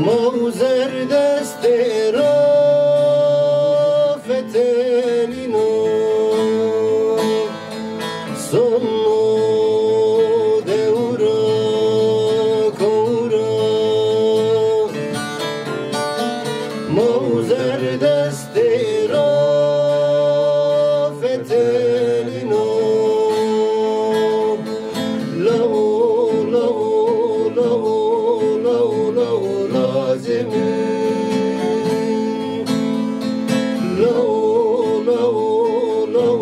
موزر دست را فتنینو سنو دورا کورا موزر دست را فتنینو لو لو لو لو لو لازمين لو لو لو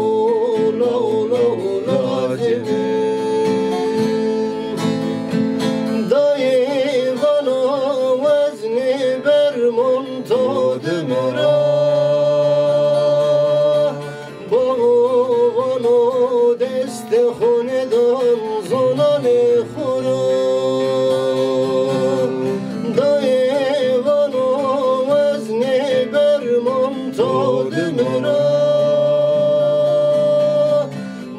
لو لو لازمين دایوانا وزن برمون تادم را باوانو دست خوندان زنان خورا تادم را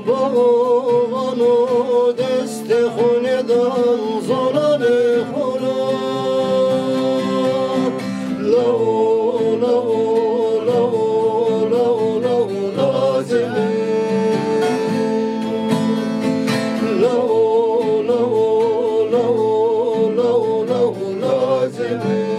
باوانو دست خوندان زنان خورا لو لو لو لو لو لازمین لو لو لو لو لو لازمین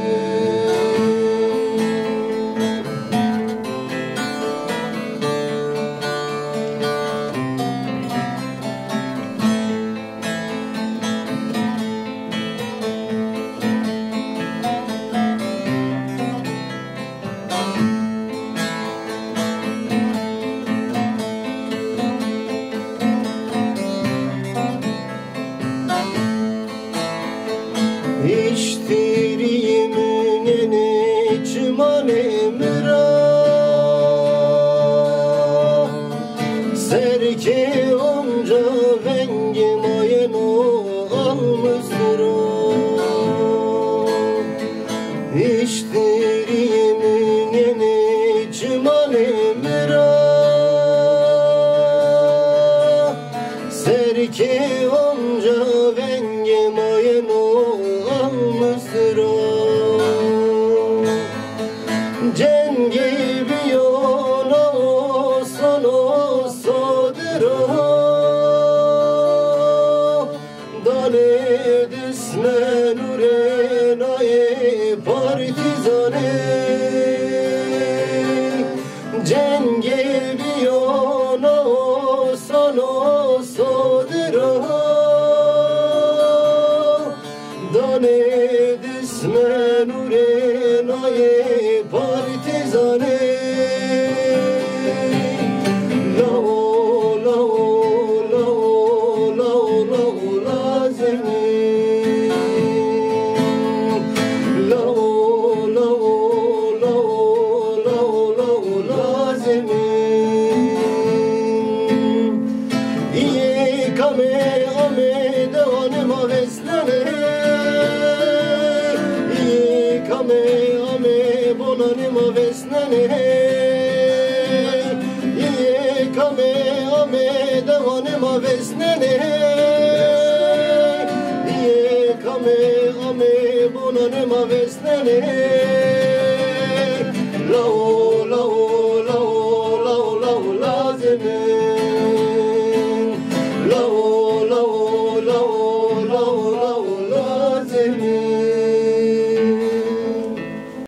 İştiriyiminin içmanim ra Serki onca vengi mayenu almızdıra İştiriyiminin içmanim ra Serki onca vengi mayenu cengi biyona sana sadira dane dismen urenaye partizane cengi biyona sana sadira dane dismen urenaye partizane lo lo lo lo lo lazimin lo lo lo lo lo lazimin iyi kame ame devanıma veslene ame ame bonanıma vesnene ye kame ame devanıma vesnene ye kame ame bonanıma vesnene lao lao